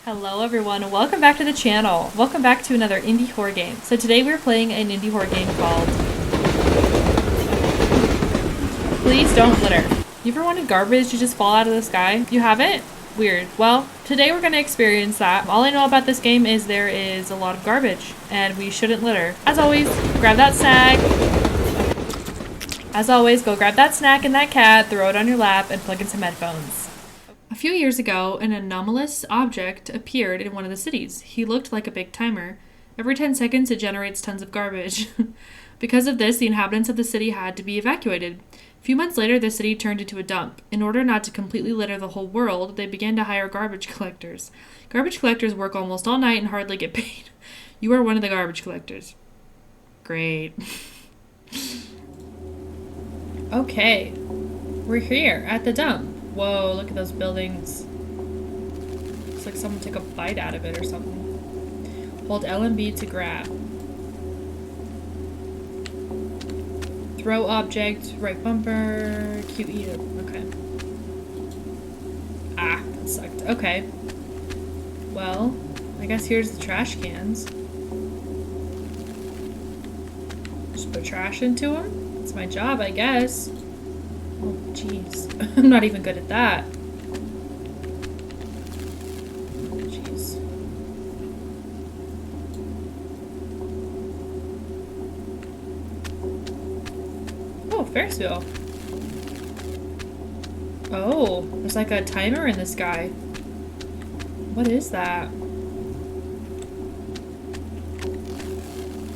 Hello everyone, and welcome back to the channel. Welcome back to another indie horror game. So today we're playing an indie horror game called Please Don't Litter. You ever wanted garbage to just fall out of the sky? You haven't? Weird. Well, today we're going to experience that. All I know about this game is there is a lot of garbage, and we shouldn't litter. As always, grab that snack. As always, go grab that snack and that cat, throw it on your lap, and plug in some headphones. A few years ago, an anomalous object appeared in one of the cities. He looked like a big timer. Every 10 seconds, it generates tons of garbage. Because of this, the inhabitants of the city had to be evacuated. A few months later, the city turned into a dump. In order not to completely litter the whole world, they began to hire garbage collectors. Garbage collectors work almost all night and hardly get paid. You are one of the garbage collectors. Great. Okay. We're here at the dump. Whoa, look at those buildings. Looks like someone took a bite out of it or something. Hold L and B to grab. Throw object, right bumper, QE. Okay. Ah, that sucked. Okay. Well, I guess here's the trash cans. Just put trash into them. It's my job, I guess. Oh, jeez. I'm not even good at that. Jeez. Oh, Ferris wheel. Oh, there's like a timer in the sky. What is that?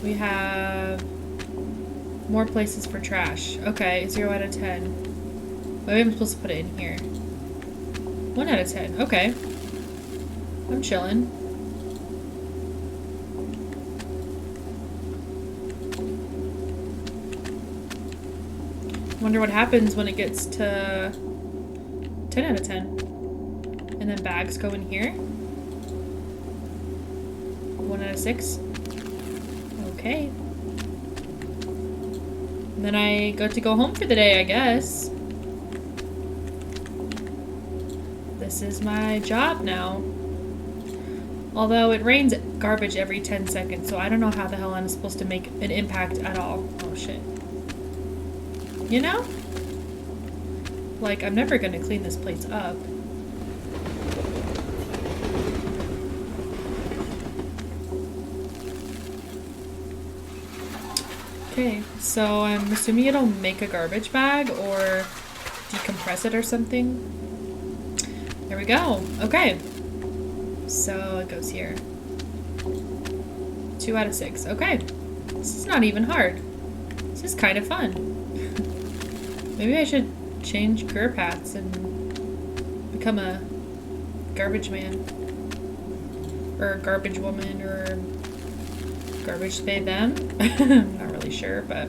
We have more places for trash. Okay, 0 out of 10. Maybe I'm supposed to put it in here. 1 out of 10. Okay. I'm chilling. Wonder what happens when it gets to 10 out of 10. And then bags go in here. 1 out of 6. Okay. And then I got to go home for the day, I guess. This is my job now. Although it rains garbage every 10 seconds, so I don't know how the hell I'm supposed to make an impact at all. Oh shit. You know? Like, I'm never gonna clean this place up. Okay, so I'm assuming it'll make a garbage bag or decompress it or something. There we go. Okay. So it goes here. 2 out of 6. Okay. This is not even hard. This is kind of fun. Maybe I should change career paths and become a garbage man. Or a garbage woman or garbage they them. I'm not really sure, but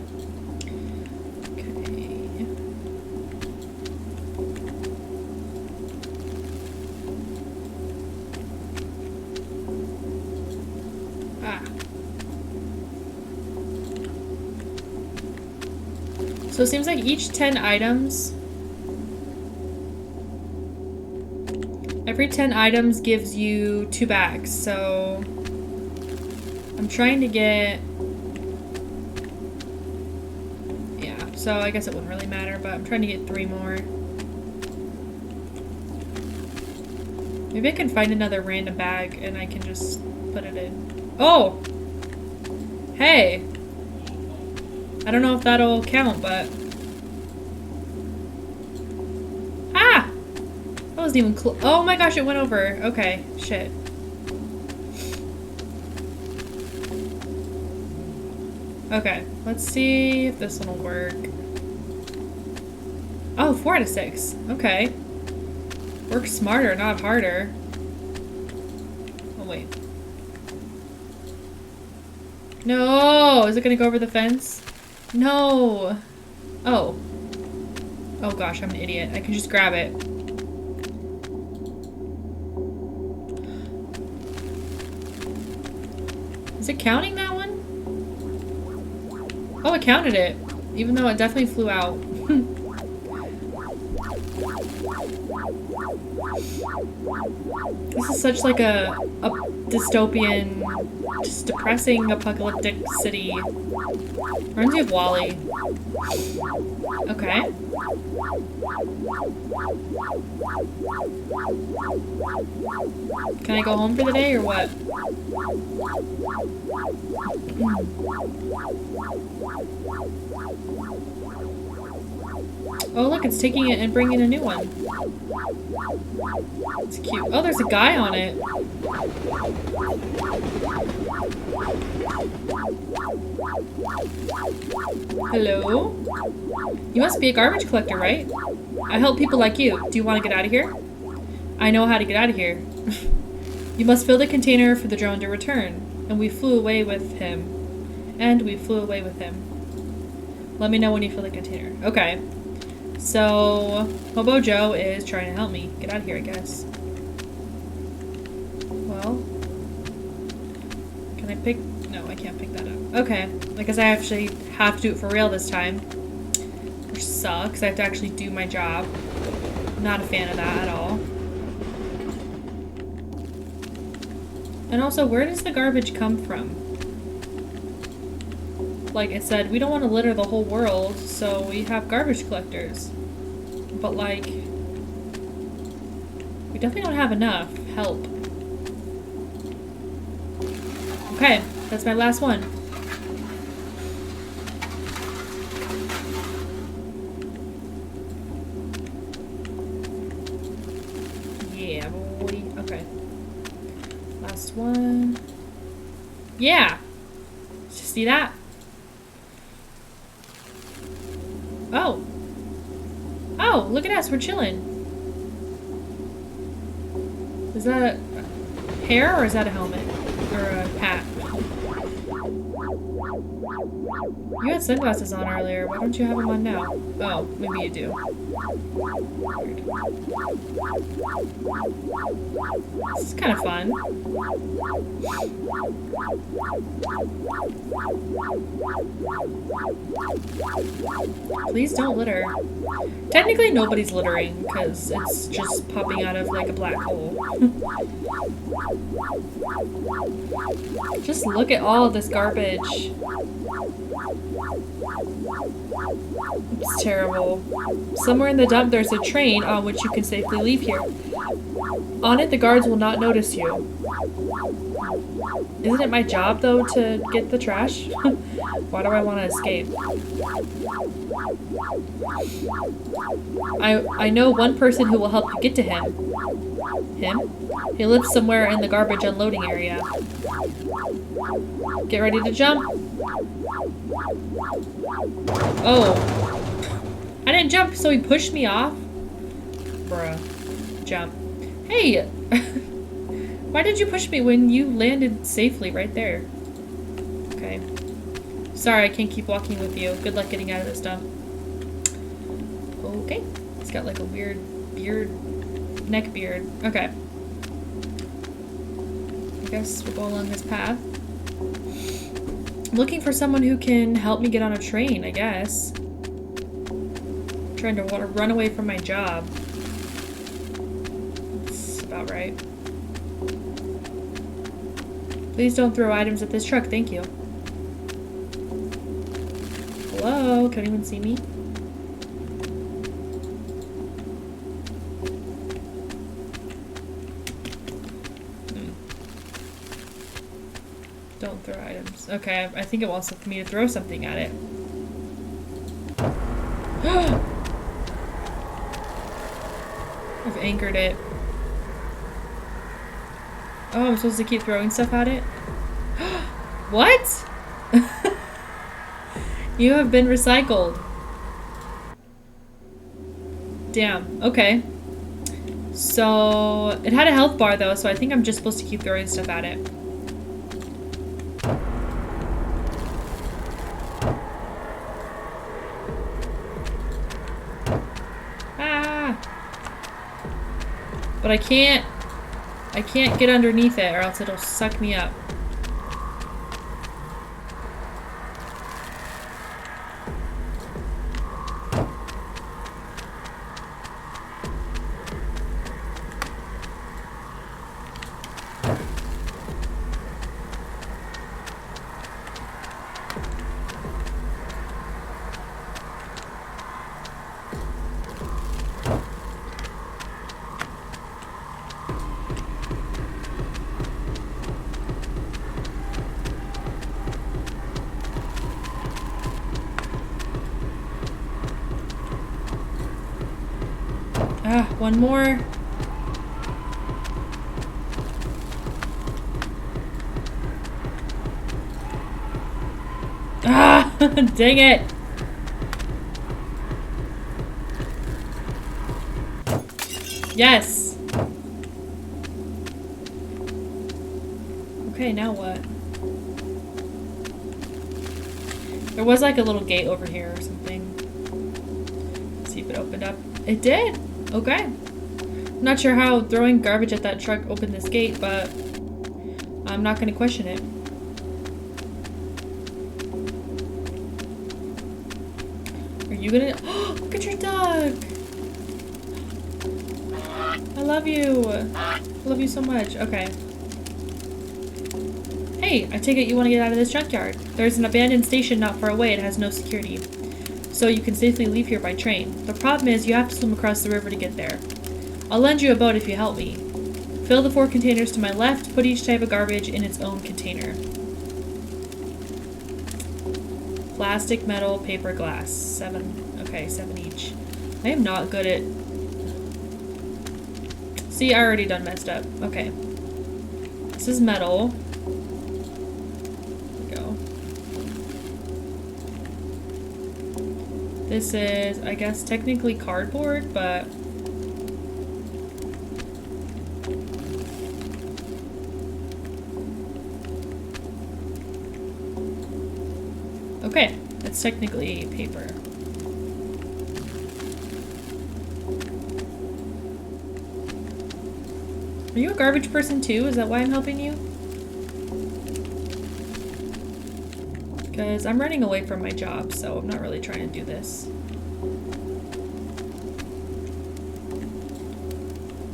so it seems like each 10 items, every 10 items gives you 2 bags, so I'm trying to get, yeah, so I guess it wouldn't really matter, but I'm trying to get 3 more. Maybe I can find another random bag and I can just put it in. Oh! Hey! I don't know if that'll count, but... Ah! That wasn't even close. Oh my gosh, it went over. Okay, shit. Okay, let's see if this one will work. Oh, 4 out of 6. Okay. Work smarter, not harder. Oh, wait. No! Is it gonna go over the fence? No! Oh. Oh gosh, I'm an idiot. I can just grab it. Is it counting that one? Oh, it counted it. Even though it definitely flew out. This is such like a dystopian, just depressing, apocalyptic city. Reminds me of Wall-E. Okay. Can I go home for the day or what? Oh look, it's taking it and bringing a new one. It's cute. Oh, there's a guy on it. Hello? You must be a garbage collector, right? I help people like you. Do you want to get out of here? I know how to get out of here. You must fill the container for the drone to return. And we flew away with him. Let me know when you fill the container. Okay. So, Hobo Joe is trying to help me get out of here, I guess. Well, can I pick? No, I can't pick that up. Okay, I guess I actually have to do it for real this time, which sucks. I have to actually do my job. I'm not a fan of that at all. And also, where does the garbage come from? Like it said, we don't want to litter the whole world, so we have garbage collectors. But like, we definitely don't have enough help. Okay, that's my last one. Yeah, boy. Okay. Last one. Yeah! Did you see that? Oh. Oh, look at us. We're chilling. Is that a hair or is that a helmet? Or a hat? You had sunglasses on earlier. Why don't you have them on now? Oh, maybe you do. Weird. This is kind of fun. Please don't litter. Technically nobody's littering because it's just popping out of like a black hole. Just look at all of this garbage. It's terrible. Somewhere in the dump there's a train on which you can safely leave here. On it the guards will not notice you. Isn't it my job though to get the trash? Why do I want to escape? I know one person who will help you get to him. Him? He lives somewhere in the garbage unloading area. Get ready to jump. Oh. I didn't jump, so he pushed me off? Bruh. Jump. Hey! Why did you push me when you landed safely right there? Okay. Sorry, I can't keep walking with you. Good luck getting out of this dump. Okay. It's got like a weird beard. Neck beard. Okay. I guess we'll go along this path. I'm looking for someone who can help me get on a train, I guess. I'm trying to run away from my job. That's about right. Please don't throw items at this truck, thank you. Hello? Can anyone see me? Don't throw items. Okay, I think it wants me to throw something at it. I've anchored it. Oh, I'm supposed to keep throwing stuff at it? What? You have been recycled. Damn, okay. So, it had a health bar though, so I think I'm just supposed to keep throwing stuff at it. Ah! But I can't get underneath it or else it'll suck me up. Ah, one more. Ah, dang it. Yes. Okay, now what? There was like a little gate over here or something. Let's see if it opened up. It did. Okay. I'm not sure how throwing garbage at that truck opened this gate, but I'm not going to question it. Are you gonna? Oh, look at your dog. I love you. I love you so much. Okay. Hey, I take it you want to get out of this junkyard. There's an abandoned station not far away. It has no security, so you can safely leave here by train. The problem is you have to swim across the river to get there. I'll lend you a boat if you help me. Fill the 4 containers to my left. Put each type of garbage in its own container. Plastic, metal, paper, glass. 7. Okay, 7 each. I am not good at... See, I already done messed up. Okay. This is metal. There we go. This is, I guess, technically cardboard, but... Okay, it's technically paper. Are you a garbage person too? Is that why I'm helping you? Because I'm running away from my job, so I'm not really trying to do this.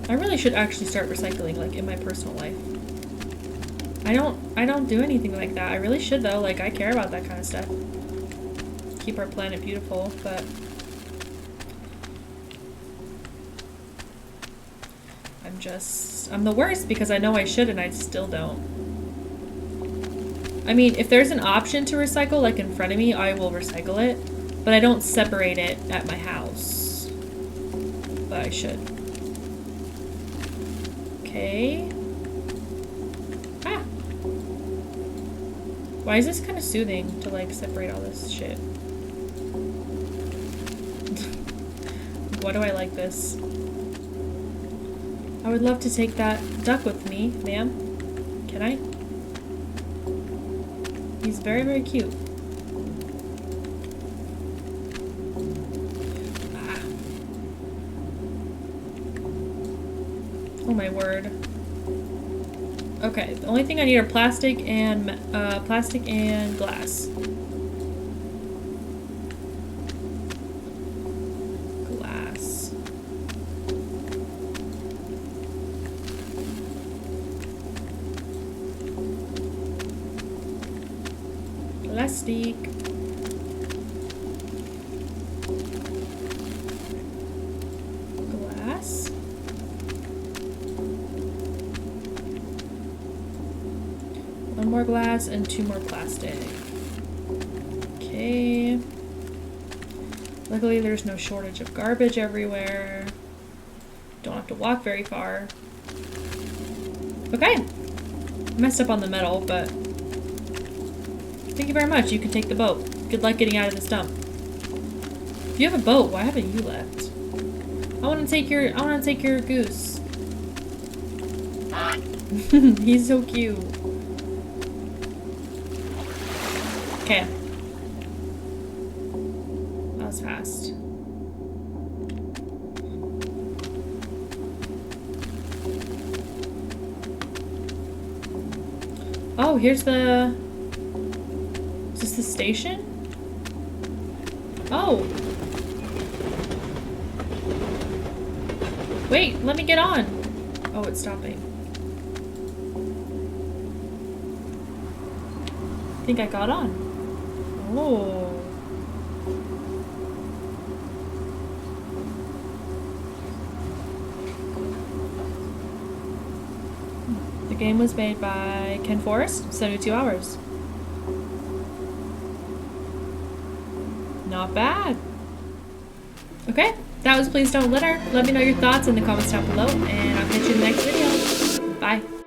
I really should actually start recycling, like, in my personal life. I don't do anything like that. I really should, though. Like, I care about that kind of stuff. Keep our planet beautiful, but... I'm the worst because I know I should and I still don't. I mean, if there's an option to recycle, like in front of me, I will recycle it. But I don't separate it at my house. But I should. Okay. Ah! Why is this kind of soothing to, like, separate all this shit? Why do I like this? I would love to take that duck with me, ma'am. Can I? He's very, very cute. Ah. Oh my word. Okay, the only thing I need are plastic and glass. Glass. Plastic. Glass. One more glass and 2 more plastic. Okay. Luckily there's no shortage of garbage everywhere. Don't have to walk very far. Okay. Messed up on the metal, but thank you very much. You can take the boat. Good luck getting out of this dump. If you have a boat, why haven't you left? I want to take your goose. He's so cute. Okay. That was fast. Oh, here's the... Is this the station? Oh! Wait, let me get on! Oh, it's stopping. I think I got on. Oh. The game was made by Ken Forrest, 72 hours. Not bad. Okay, that was Please Don't Litter. Let me know your thoughts in the comments down below, and I'll catch you in the next video. Bye.